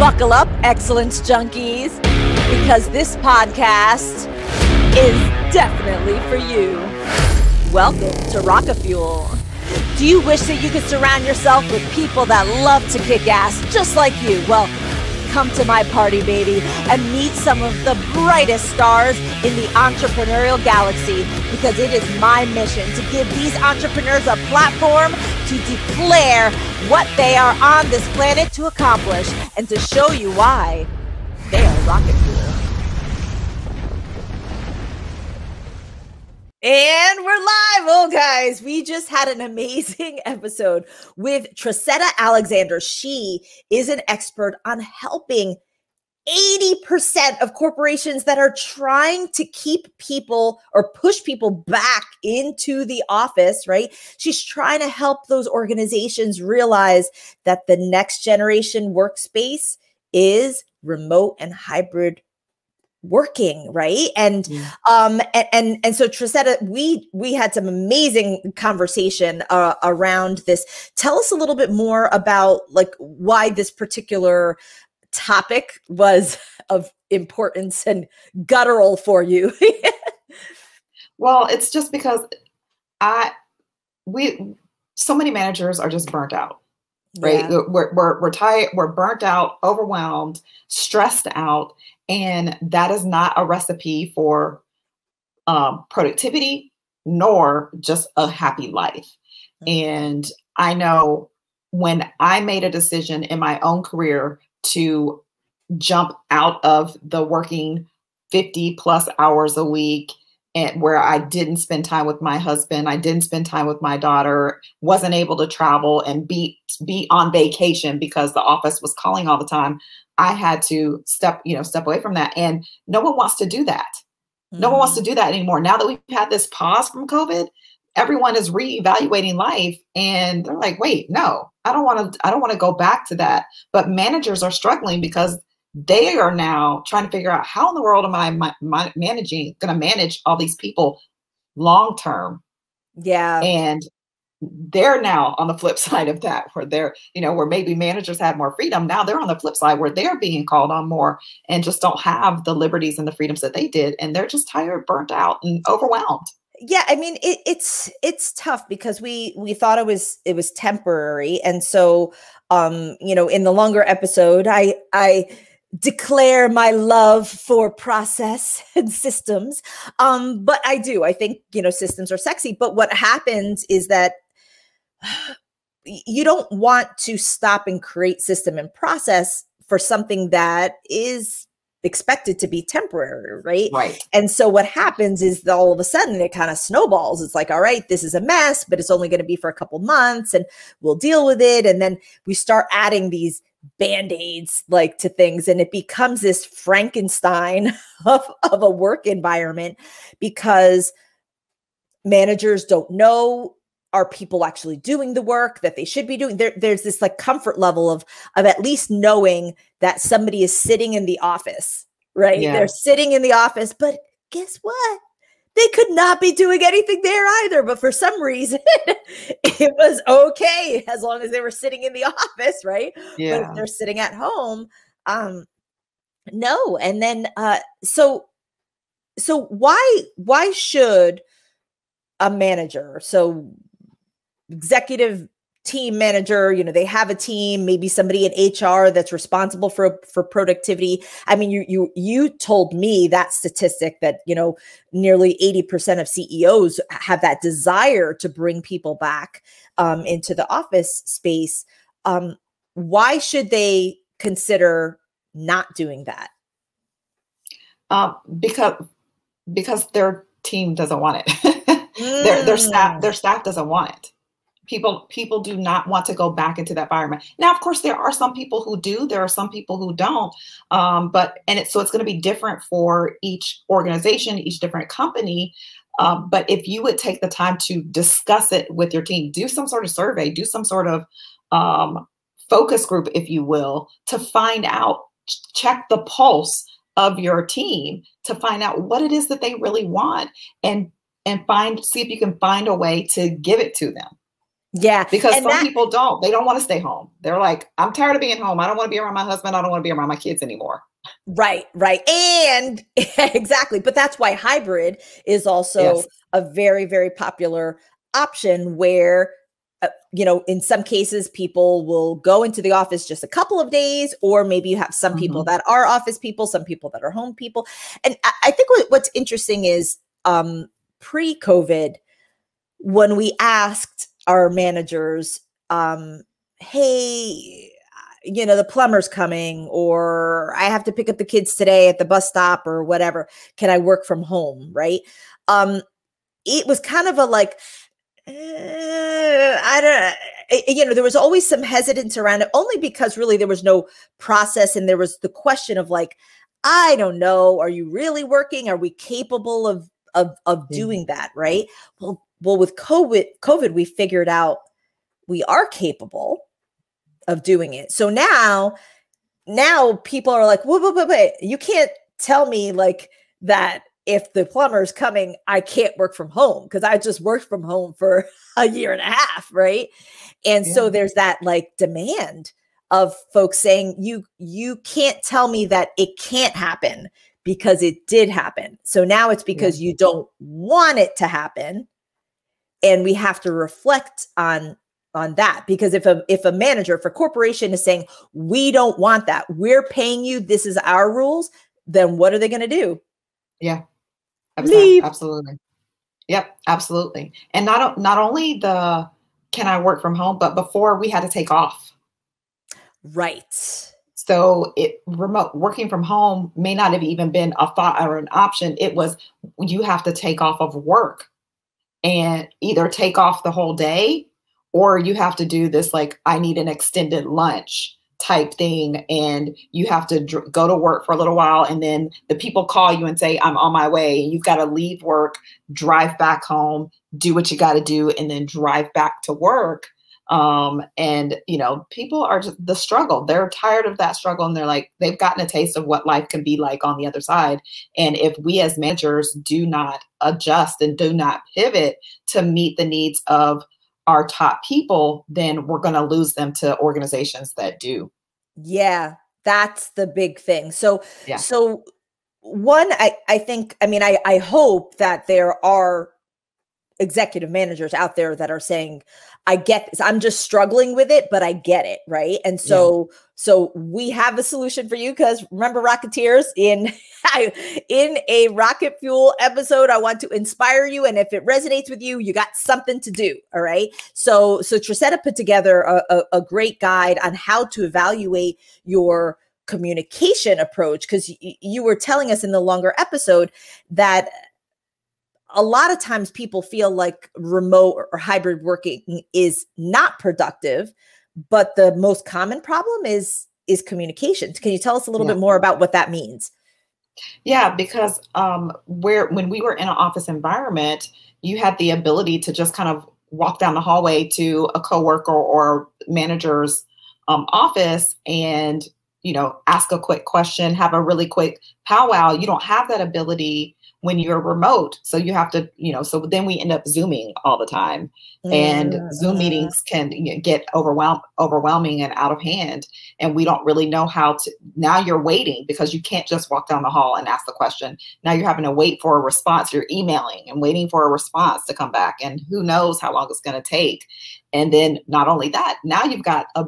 Buckle up, excellence junkies, because this podcast is definitely for you. Welcome to Rocket Fuel. Do you wish that you could surround yourself with people that love to kick ass just like you? Well, come to my party, baby, and meet some of the brightest stars in the entrepreneurial galaxy, because it is my mission to give these entrepreneurs a platform to declare what they are on this planet to accomplish and to show you why they are rocket fuel. And we're live. Oh, guys, we just had an amazing episode with Trasetta Alexander. She is an expert on helping 80% of corporations that are trying to keep people or push people back into the office, right? She's trying to help those organizations realize that the next generation workspace is remote and hybrid working, right? And and so Trasetta, we had some amazing conversation around this. Tell us a little bit more about like why this particular topic was of importance and guttural for you. Well, it's just because so many managers are just burnt out, right? Yeah. We're tired, we're burnt out, overwhelmed, stressed out, and that is not a recipe for productivity nor just a happy life. And I know when I made a decision in my own career to jump out of the working 50 plus hours a week, and where I didn't spend time with my husband, I didn't spend time with my daughter, wasn't able to travel and be on vacation because the office was calling all the time. I had to step away from that. And no one wants to do that. No one wants to do that anymore. Now that we've had this pause from COVID, everyone is reevaluating life and they're like, wait, no, I don't want to go back to that. But managers are struggling because they are now trying to figure out how in the world am I going to manage all these people long term. Yeah. And they're now on the flip side of that, where they're, where maybe managers had more freedom. Now they're on the flip side where they're being called on more and just don't have the liberties and the freedoms that they did. And they're just tired, burnt out, and overwhelmed. Yeah, I mean, it's tough because we thought it was temporary. And so, in the longer episode, I declare my love for process and systems. But I think, systems are sexy. But what happens is that you don't want to stop and create system and process for something that is expected to be temporary, right? Right. And so what happens is that all of a sudden it kind of snowballs. It's like, all right, this is a mess, but it's only going to be for a couple months and we'll deal with it. And then we start adding these Band-Aids like to things, and it becomes this Frankenstein of a work environment because managers don't know, are people actually doing the work that they should be doing? There's this like comfort level of at least knowing that somebody is sitting in the office, right? Yeah. They're sitting in the office, but guess what? They could not be doing anything there either. But for some reason, it was okay as long as they were sitting in the office, right? Yeah. But if they're sitting at home, no. And then, so why should a manager, so executive team manager, they have a team, maybe somebody in HR that's responsible for productivity. I mean, you told me that statistic that, nearly 80% of CEOs have that desire to bring people back into the office space. Why should they consider not doing that? Because their team doesn't want it. Their staff doesn't want it. People do not want to go back into that environment. Now, of course, there are some people who do. There are some people who don't. So it's going to be different for each organization, each different company. But if you would take the time to discuss it with your team, do some sort of survey, do some sort of focus group, if you will, to find out, check the pulse of your team to find out what it is that they really want, and see if you can find a way to give it to them. Yeah. Because And some people don't. They don't want to stay home. They're like, I'm tired of being home. I don't want to be around my husband. I don't want to be around my kids anymore. right, right. And exactly. But that's why hybrid is also Yes. a very, very popular option where, in some cases, people will go into the office just a couple of days, or maybe you have some people that are office people, some people that are home people. And I think what's interesting is pre-COVID, when we asked our managers, hey, the plumber's coming, or I have to pick up the kids today at the bus stop or whatever, can I work from home? Right. It was kind of a like, I don't, there was always some hesitance around it, only because really there was no process. And there was the question of like, I don't know, are you really working? Are we capable of doing that? Right. Well, with COVID, we figured out we are capable of doing it. So now people are like, wait, you can't tell me like that if the plumber's coming, I can't work from home, because I just worked from home for a year and a half, right? And so there's that like demand of folks saying, you can't tell me that it can't happen, because it did happen. So now it's because you don't want it to happen. And we have to reflect on that, because if a manager, if a corporation is saying, we don't want that, we're paying you, this is our rules, then what are they going to do? Yeah. Leave. Absolutely. Yep, absolutely. And not only the can I work from home, but before we had to take off. Right. So remote working from home may not have even been a thought or an option. It was, you have to take off of work and either take off the whole day, or you have to do this, like, I need an extended lunch type thing. And you have to go to work for a little while. And then the people call you and say, I'm on my way. And you've got to leave work, drive back home, do what you got to do, and then drive back to work. And people are just the struggle. They're tired of that struggle. And they're like, they've gotten a taste of what life can be like on the other side. And if we as managers do not adjust and do not pivot to meet the needs of our top people, then we're going to lose them to organizations that do. Yeah, that's the big thing. So one, I think, I hope that there are executive managers out there that are saying, I get this, I'm just struggling with it, but I get it. Right. And so we have a solution for you, because remember, Rocketeers, in a Rocket Fuel episode, I want to inspire you. And if it resonates with you, you got something to do. All right. So Trasetta put together a great guide on how to evaluate your communication approach, because you were telling us in the longer episode that a lot of times people feel like remote or hybrid working is not productive, but the most common problem is communication. Can you tell us a little bit more about what that means? Yeah, because when we were in an office environment, you had the ability to just kind of walk down the hallway to a coworker or manager's office and ask a quick question, have a really quick powwow. You don't have that ability when you're remote. So you have to, so then we end up Zooming all the time, and Zoom meetings can get overwhelming and out of hand. And we don't really know how to, now you're waiting, because you can't just walk down the hall and ask the question. Now you're having to wait for a response. You're emailing and waiting for a response to come back. And who knows how long it's going to take. And then not only that, now you've got a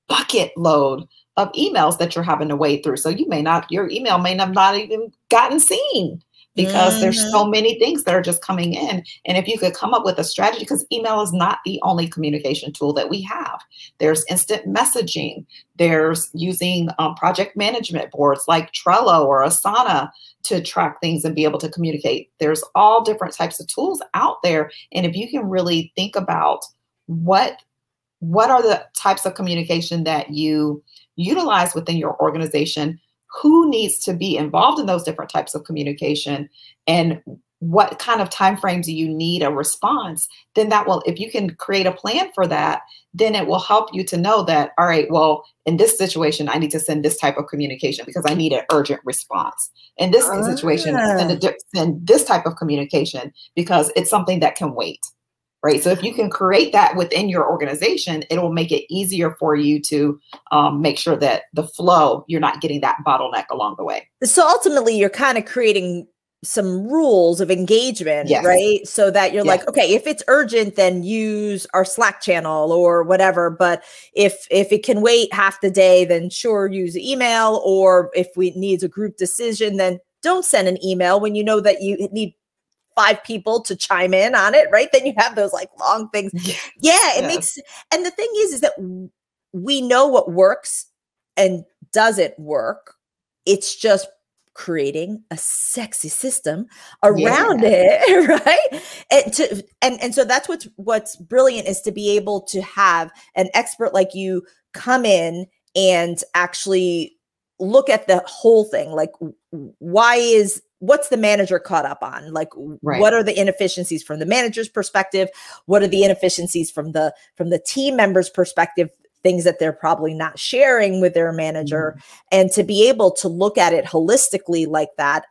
bucket load of emails that you're having to wade through. So your email may not even gotten seen, because there's so many things that are just coming in. And if you could come up with a strategy, because email is not the only communication tool that we have. There's instant messaging. There's using project management boards like Trello or Asana to track things and be able to communicate. There's all different types of tools out there. And if you can really think about what are the types of communication that you utilize within your organization, who needs to be involved in those different types of communication, and what kind of timeframes do you need a response, then that will, if you can create a plan for that, then it will help you to know that, all right, well, in this situation, I need to send this type of communication because I need an urgent response. In this situation, send this type of communication because it's something that can wait. right? So if you can create that within your organization, it will make it easier for you to make sure that the flow, you're not getting that bottleneck along the way. So ultimately, you're kind of creating some rules of engagement, Yes. right? So that you're Yes. like, okay, if it's urgent, then use our Slack channel or whatever. But if it can wait half the day, then sure, use email. Or if we needs a group decision, then don't send an email when you know that you need 5 people to chime in on it, right? Then you have those like long things. Yes. Yeah, it Yes. makes, and the thing is that we know what works and doesn't work. It's just creating a sexy system around it, right? And so that's what's brilliant, is to be able to have an expert like you come in and actually look at the whole thing. Like, what's the manager caught up on? Like, what are the inefficiencies from the manager's perspective? What are the inefficiencies from the team member's perspective? Things that they're probably not sharing with their manager, and to be able to look at it holistically like that.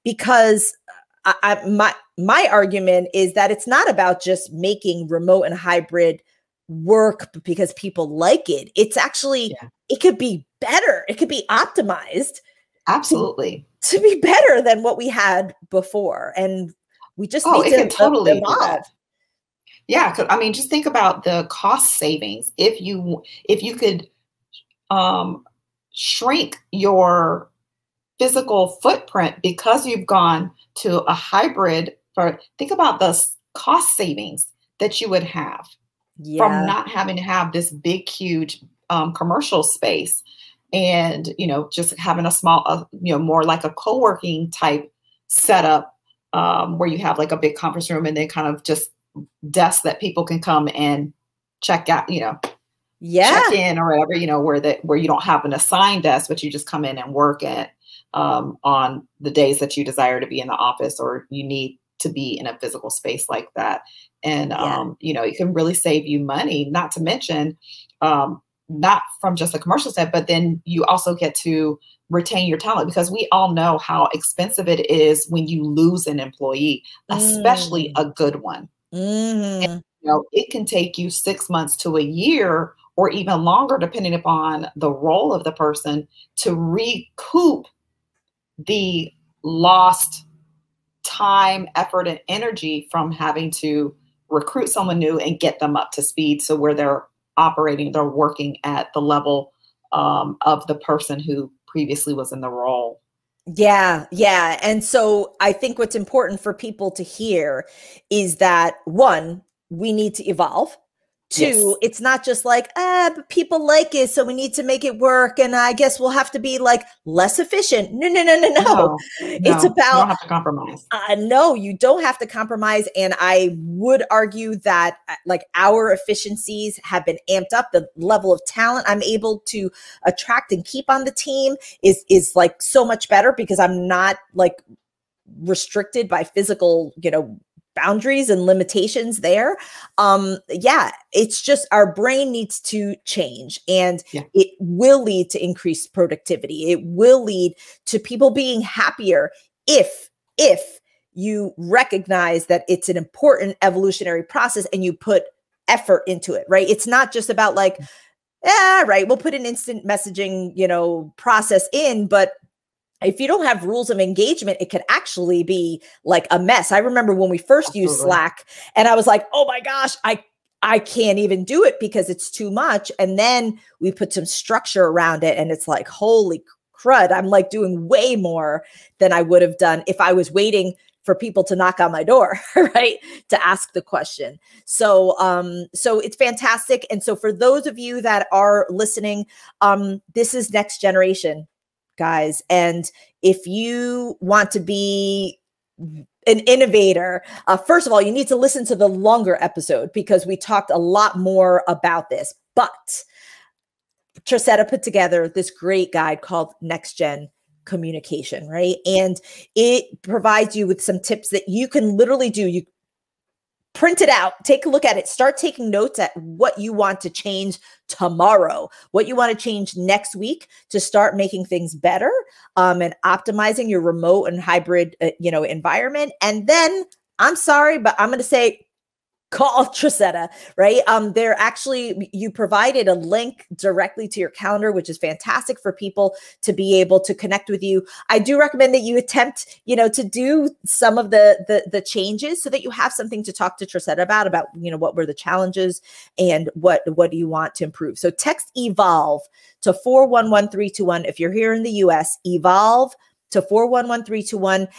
Because my argument is that it's not about just making remote and hybrid work because people like it. It's actually, it could be better. It could be optimized. Absolutely. To be better than what we had before. And we just need to totally evolve. Yeah, I mean, just think about the cost savings. If you could shrink your physical footprint because you've gone to a hybrid, think about the cost savings that you would have from not having to have this big, huge commercial space, and just having a small, more like a co-working type setup, where you have like a big conference room and then kind of just desks that people can come and check out, check in or whatever, where you don't have an assigned desk, but you just come in and work at on the days that you desire to be in the office, or you need to be in a physical space like that. And it can really save you money, not to mention not from just a commercial set, but then you also get to retain your talent, because we all know how expensive it is when you lose an employee, especially a good one. And, it can take you 6 months to a year or even longer, depending upon the role of the person, to recoup the lost time, effort, and energy from having to recruit someone new and get them up to speed, so where they're working at the level of the person who previously was in the role. Yeah. And so I think what's important for people to hear is that, one, we need to evolve. Two, it's not just like, but people like it, so we need to make it work, and I guess we'll have to be like less efficient. No. It's about, you don't have to compromise. No, you don't have to compromise. And I would argue that like our efficiencies have been amped up. The level of talent I'm able to attract and keep on the team is like so much better, because I'm not like restricted by physical, boundaries and limitations there. It's just our brain needs to change, and it will lead to increased productivity. It will lead to people being happier if you recognize that it's an important evolutionary process and you put effort into it, right? It's not just about like, we'll put an instant messaging, process in, but if you don't have rules of engagement, it could actually be like a mess. I remember when we first used Slack, and I was like, oh my gosh, I can't even do it because it's too much. And then we put some structure around it, and it's like, holy crud, I'm like doing way more than I would have done if I was waiting for people to knock on my door, right? To ask the question. So it's fantastic. And so for those of you that are listening, this is next generation, guys. And if you want to be an innovator, first of all, you need to listen to the longer episode, because we talked a lot more about this. But Trasetta put together this great guide called Next Gen Communication, right? And it provides you with some tips that you can literally do. You print it out, take a look at it, start taking notes at what you want to change tomorrow, what you want to change next week to start making things better, and optimizing your remote and hybrid, environment. And then, I'm sorry, but I'm going to say, call Trasetta, right? They're actually, you provided a link directly to your calendar, which is fantastic for people to be able to connect with you. I do recommend that you attempt, to do some of the changes so that you have something to talk to Trasetta about, what were the challenges and what do you want to improve. So text evolve to 411321. If you're here in the US, evolve to 411321,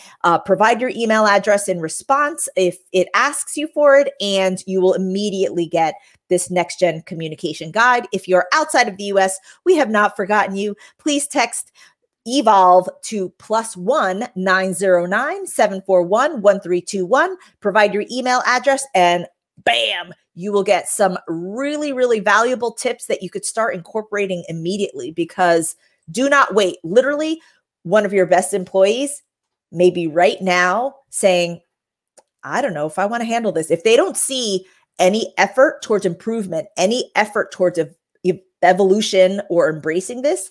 provide your email address in response if it asks you for it, and you will immediately get this next gen communication guide. If you're outside of the US, we have not forgotten you. Please text evolve to +1 909 741 1321. Provide your email address, and bam, you will get some really, really valuable tips that you could start incorporating immediately, because do not wait. Literally, one of your best employees may be right now saying, I don't know if I want to handle this. If they don't see any effort towards improvement, any effort towards evolution or embracing this,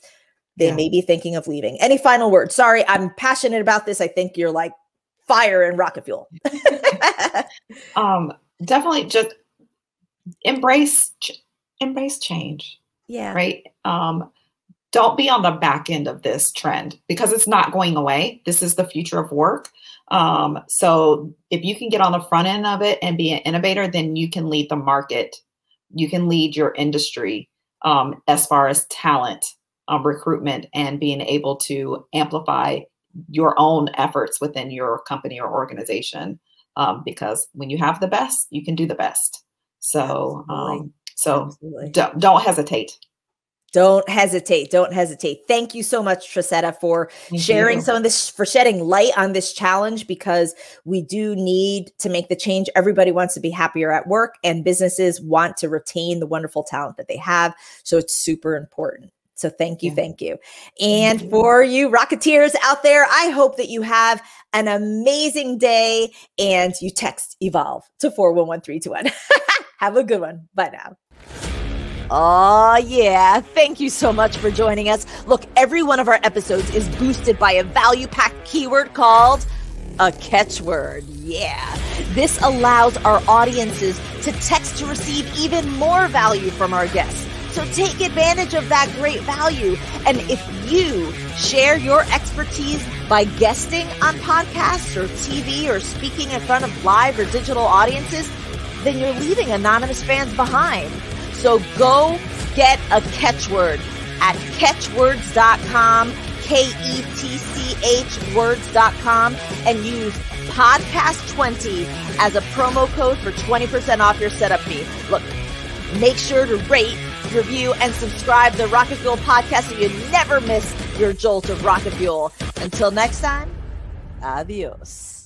they may be thinking of leaving. Any final words? Sorry, I'm passionate about this. I think you're like fire and rocket fuel. Definitely just embrace change. Yeah. Right. Don't be on the back end of this trend, because it's not going away. This is the future of work. So if you can get on the front end of it and be an innovator, then you can lead the market. You can lead your industry as far as talent, recruitment, and being able to amplify your own efforts within your company or organization. Because when you have the best, you can do the best. So, don't hesitate. Don't hesitate. Don't hesitate. Thank you so much, Trasetta, for sharing some of this, for shedding light on this challenge, because we do need to make the change. Everybody wants to be happier at work, and businesses want to retain the wonderful talent that they have. So it's super important. So thank you. Thank you. And for you Rocketeers out there, I hope that you have an amazing day, and you text evolve to 411321. Have a good one. Bye now. Oh, yeah. Thank you so much for joining us. Look, every one of our episodes is boosted by a value-packed keyword called a catchword. Yeah. This allows our audiences to text to receive even more value from our guests. So take advantage of that great value. And if you share your expertise by guesting on podcasts or TV or speaking in front of live or digital audiences, then you're leaving anonymous fans behind. So go get a catchword at catchwords.com, KETCH words.com, and use podcast20 as a promo code for 20% off your setup fee. Look, make sure to rate, review, and subscribe to the Rocket Fuel podcast so you never miss your jolt of rocket fuel. Until next time, adios.